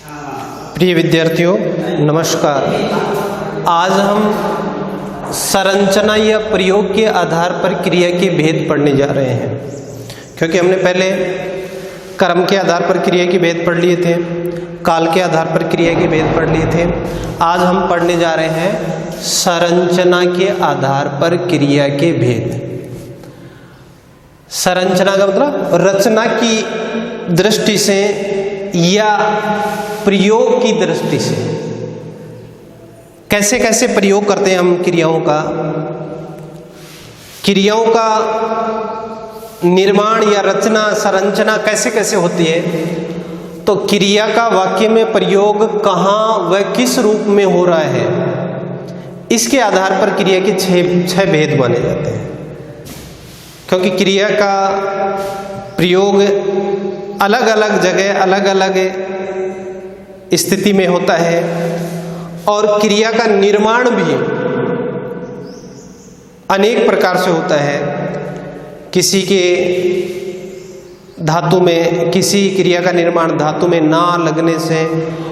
प्रिय विद्यार्थियों नमस्कार। आज हम संरचना या प्रयोग के आधार पर क्रिया के भेद पढ़ने जा रहे हैं, क्योंकि हमने पहले क्रम के आधार पर क्रिया के भेद पढ़ लिए थे, काल के आधार पर क्रिया के भेद पढ़ लिए थे। आज हम पढ़ने जा रहे हैं संरचना के आधार पर क्रिया के भेद। संरचना का मतलब रचना की दृष्टि से या प्रयोग की दृष्टि से कैसे कैसे प्रयोग करते हैं हम क्रियाओं का निर्माण या रचना संरचना कैसे कैसे होती है। तो क्रिया का वाक्य में प्रयोग कहाँ व किस रूप में हो रहा है, इसके आधार पर क्रिया के छह भेद माने जाते हैं। क्योंकि क्रिया का प्रयोग अलग अलग जगह अलग अलग स्थिति में होता है और क्रिया का निर्माण भी अनेक प्रकार से होता है। किसी के धातु में, किसी क्रिया का निर्माण धातु में ना लगने से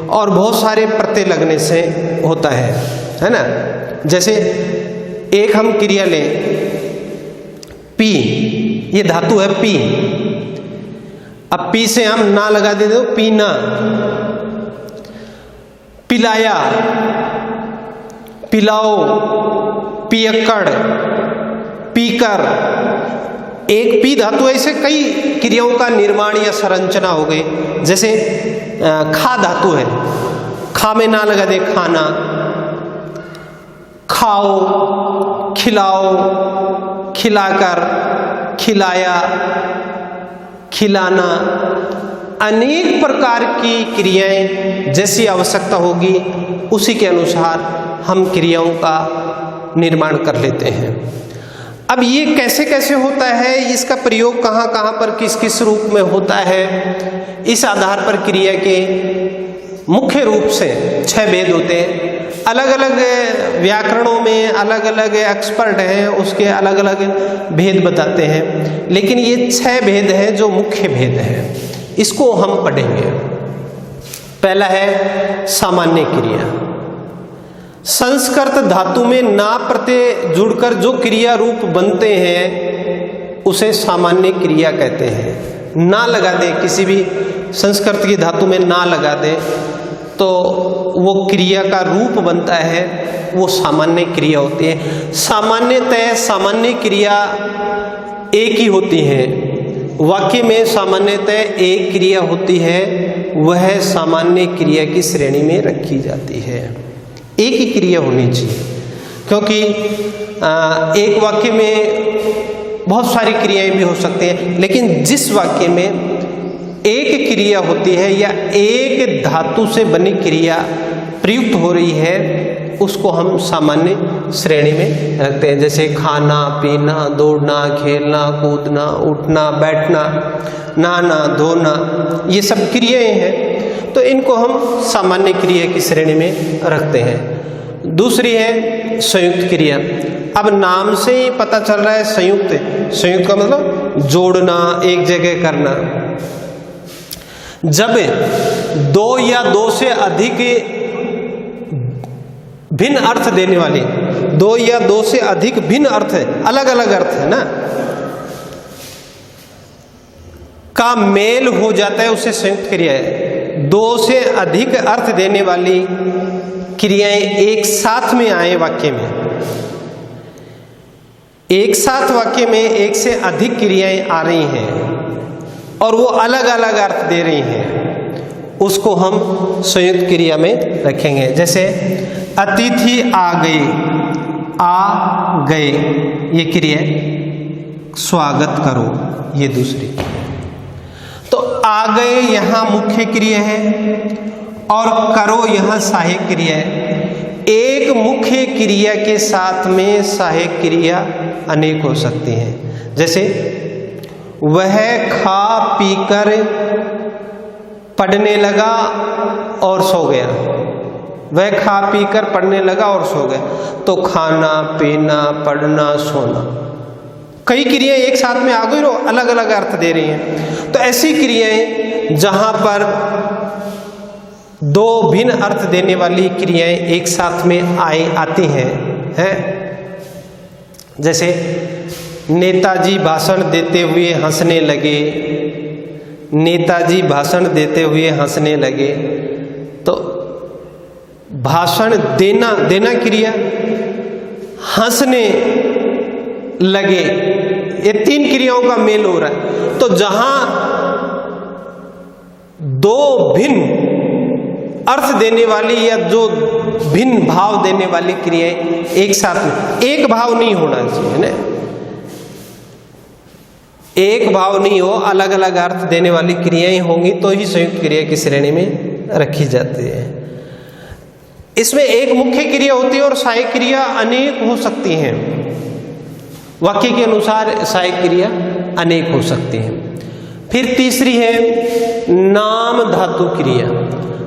और बहुत सारे प्रत्यय लगने से होता है ना। जैसे एक हम क्रिया लें, पी, ये धातु है पी। अब पी से हम ना लगा देते हो, पीना। पिलाया, पिलाओ, पियक्कड़, पीकर। एक पी धातु ऐसे कई क्रियाओं का निर्माण या संरचना हो गई। जैसे खा धातु है, खा में ना लगा दे, खाना। खाओ, खिलाओ, खिलाकर, खिलाया, खिलाना। अनेक प्रकार की क्रियाएं जैसी आवश्यकता होगी उसी के अनुसार हम क्रियाओं का निर्माण कर लेते हैं। अब ये कैसे कैसे होता है, इसका प्रयोग कहाँ कहाँ पर किस किस रूप में होता है, इस आधार पर क्रिया के मुख्य रूप से 6 भेद होते हैं। अलग अलग व्याकरणों में अलग अलग एक्सपर्ट हैं, उसके अलग अलग भेद बताते हैं, लेकिन ये 6 भेद हैं जो मुख्य भेद हैं। इसको हम पढ़ेंगे। पहला है सामान्य क्रिया। संस्कृत धातु में ना प्रत्यय जुड़कर जो क्रिया रूप बनते हैं उसे सामान्य क्रिया कहते हैं। ना लगा दे, किसी भी संस्कृत की धातु में ना लगा दे तो वो क्रिया का रूप बनता है, वो सामान्य क्रिया होती है। सामान्यतः सामान्य क्रिया एक ही होती है। वाक्य में सामान्यतः एक क्रिया होती है, वह सामान्य क्रिया की श्रेणी में रखी जाती है। एक ही क्रिया होनी चाहिए, क्योंकि एक वाक्य में बहुत सारी क्रियाएं भी हो सकती हैं, लेकिन जिस वाक्य में एक क्रिया होती है या एक धातु से बनी क्रिया प्रयुक्त हो रही है उसको हम सामान्य श्रेणी में रखते हैं। जैसे खाना, पीना, दौड़ना, खेलना, कूदना, उठना, बैठना, नहाना, धोना, ये सब क्रियाएं हैं, तो इनको हम सामान्य क्रिया की श्रेणी में रखते हैं। दूसरी है संयुक्त क्रिया। अब नाम से ही पता चल रहा है संयुक्त। संयुक्त का मतलब जोड़ना, एक जगह करना। जब 2 या 2 से अधिक भिन्न अर्थ देने वाली, 2 या 2 से अधिक भिन्न अर्थ है, अलग अलग अर्थ है ना, का मेल हो जाता है, उसे संयुक्त क्रिया है। 2 से अधिक अर्थ देने वाली क्रियाएं एक साथ में आए वाक्य में, एक साथ वाक्य में एक से अधिक क्रियाएं आ रही हैं और वो अलग अलग अर्थ दे रही हैं, उसको हम संयुक्त क्रिया में रखेंगे। जैसे अतिथि आ गए, आ गए ये क्रिया, स्वागत करो ये दूसरी। तो आ गए यहाँ मुख्य क्रिया है और करो यहाँ सहायक क्रिया है। एक मुख्य क्रिया के साथ में सहायक क्रिया अनेक हो सकती हैं। जैसे वह खा पीकर पढ़ने लगा और सो गया। वह खा पीकर पढ़ने लगा और सो गया। तो खाना, पीना, पढ़ना, सोना, कई क्रियाएं एक साथ में आ गई और अलग अलग अर्थ दे रही हैं। तो ऐसी क्रियाएं जहां पर दो भिन्न अर्थ देने वाली क्रियाएं एक साथ में आती हैं। जैसे नेताजी भाषण देते हुए हंसने लगे, नेताजी भाषण देते हुए हंसने लगे। तो भाषण देना क्रिया, हंसने लगे, ये तीन क्रियाओं का मेल हो रहा है। तो जहां दो भिन्न अर्थ देने वाली या जो भिन्न भाव देने वाली क्रियाएं एक साथ में, एक भाव नहीं होना चाहिए ना, एक भाव नहीं हो, अलग अलग अर्थ देने वाली क्रियाएं होंगी तो ही संयुक्त क्रिया की श्रेणी में रखी जाती है। इसमें एक मुख्य क्रिया होती है और सहायक क्रिया अनेक हो सकती हैं। वाक्य के अनुसार सहायक क्रिया अनेक हो सकती हैं। फिर तीसरी है नाम धातु क्रिया।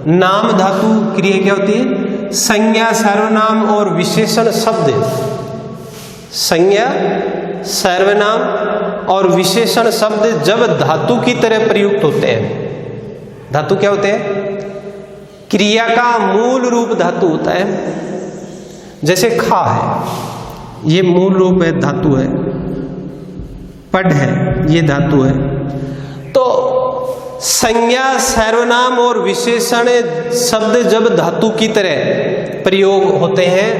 नाम धातु क्रिया क्या होती है? संज्ञा, सर्वनाम और विशेषण शब्द, संज्ञा, सर्वनाम और विशेषण शब्द जब धातु की तरह प्रयुक्त होते हैं। धातु क्या होते हैं? क्रिया का मूल रूप धातु होता है। जैसे खा है, ये मूल रूप है, धातु है। पढ़ है, ये धातु है। तो संज्ञा, सर्वनाम और विशेषण शब्द जब धातु की तरह प्रयोग होते हैं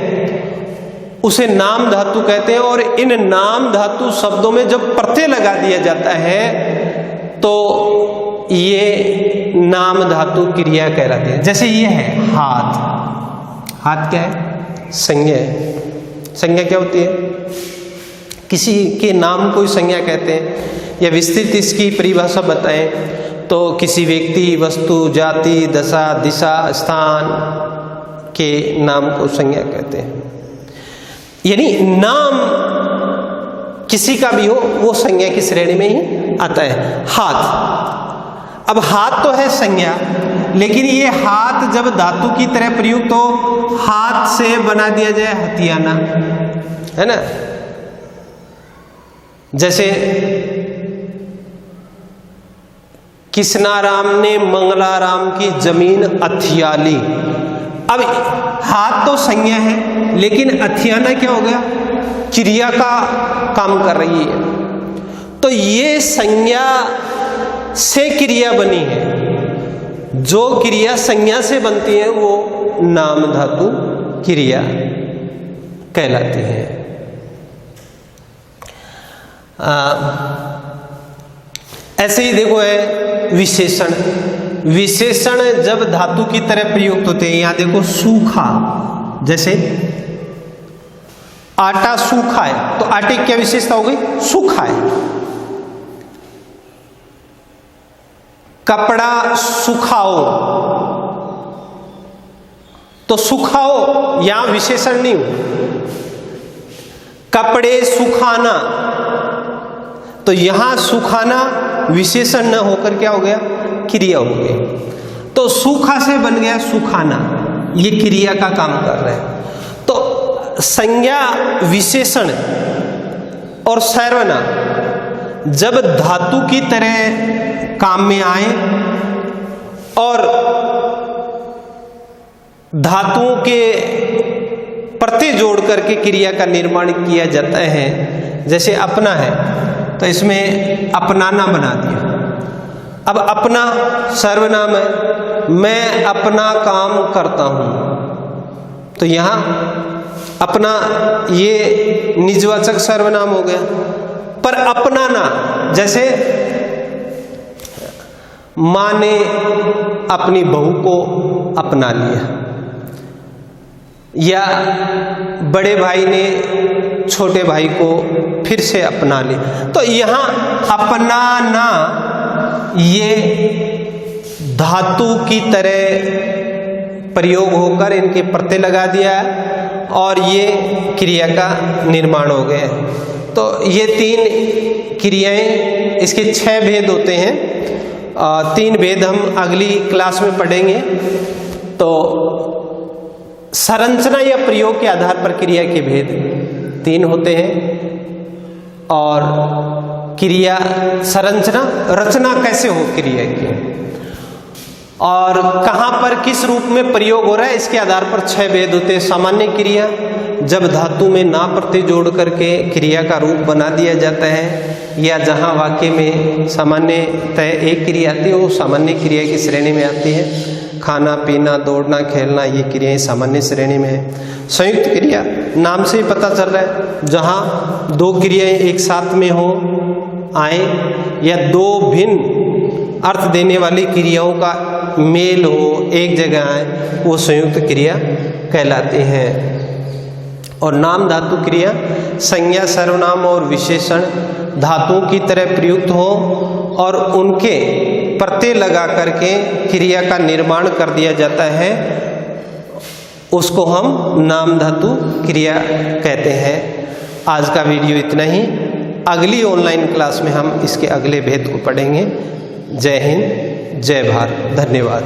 उसे नाम धातु कहते हैं। और इन नाम धातु शब्दों में जब प्रत्यय लगा दिया जाता है तो ये नाम धातु क्रिया कहलाती है। जैसे ये है हाथ, हाथ क्या है? संज्ञा है। संज्ञा क्या होती है? किसी के नाम को संज्ञा कहते हैं। या विस्तृत इसकी परिभाषा बताएं तो किसी व्यक्ति, वस्तु, जाति, दशा, दिशा, स्थान के नाम को संज्ञा कहते हैं। यानी नाम किसी का भी हो वो संज्ञा की श्रेणी में ही आता है। हाथ, अब हाथ तो है संज्ञा, लेकिन ये हाथ जब धातु की तरह प्रयुक्त हो, हाथ से बना दिया जाए हथियाना, है ना। जैसे किसनाराम ने मंगलाराम की जमीन अथियाली। अब हाथ तो संज्ञा है, लेकिन अथियाना क्या हो गया? क्रिया का काम कर रही है। तो ये संज्ञा से क्रिया बनी है। जो क्रिया संज्ञा से बनती है वो नाम धातु क्रिया कहलाती है। ऐसे ही देखो है विशेषण। विशेषण जब धातु की तरह प्रयुक्त होते हैं, यहां देखो सूखा, जैसे आटा सूखा है तो आटे की क्या विशेषता हो गई? सूखा है। कपड़ा सुखाओ तो सुखाओ यहां विशेषण नहीं हो। कपड़े सुखाना तो यहां सुखाना विशेषण न होकर क्या हो गया? क्रिया हो गई। तो सूखा से बन गया सुखाना, ये क्रिया का काम कर रहा है। तो संज्ञा, विशेषण और सर्वनाम जब धातु की तरह काम में आए और धातुओं के प्रत्यय जोड़ करके क्रिया का निर्माण किया जाता है। जैसे अपना है तो इसमें अपनाना बना दिया। अब अपना सर्वनाम है, मैं अपना काम करता हूं तो यहां अपना ये निजवाचक सर्वनाम हो गया। पर अपनाना, जैसे मां ने अपनी बहू को अपना लिया, या बड़े भाई ने छोटे भाई को फिर से अपना लिया। तो यहां अपनाना ये धातु की तरह प्रयोग होकर इनके प्रत्यय लगा दिया और ये क्रिया का निर्माण हो गया। तो ये तीन क्रियाएं, इसके 6 भेद होते हैं। 3 भेद हम अगली क्लास में पढ़ेंगे। तो संरचना या प्रयोग के आधार पर क्रिया के भेद 3 होते हैं। और क्रिया, संरचना, रचना कैसे हो क्रिया की, और कहाँ पर किस रूप में प्रयोग हो रहा है इसके आधार पर 6 भेद होते हैं। सामान्य क्रिया, जब धातु में ना प्रत्यय जोड़ करके क्रिया का रूप बना दिया जाता है, या जहाँ वाक्य में सामान्यतः एक क्रिया आती है वो सामान्य क्रिया की श्रेणी में आती है। खाना पीना दौड़ना खेलना ये क्रियाएं सामान्य श्रेणी में है। संयुक्त क्रिया, नाम से ही पता चल रहा है, जहाँ 2 क्रियाएं एक साथ में हो आए या 2 भिन्न अर्थ देने वाली क्रियाओं का मेल हो एक जगह आए, वो संयुक्त क्रिया कहलाते हैं। और नाम धातु क्रिया संज्ञा सर्वनाम और विशेषण धातुओं की तरह प्रयुक्त हो और उनके प्रत्यय लगा करके क्रिया का निर्माण कर दिया जाता है, उसको हम नाम धातु क्रिया कहते हैं। आज का वीडियो इतना ही। अगली ऑनलाइन क्लास में हम इसके अगले भेद को पढ़ेंगे। जय हिंद, जय भारत, धन्यवाद।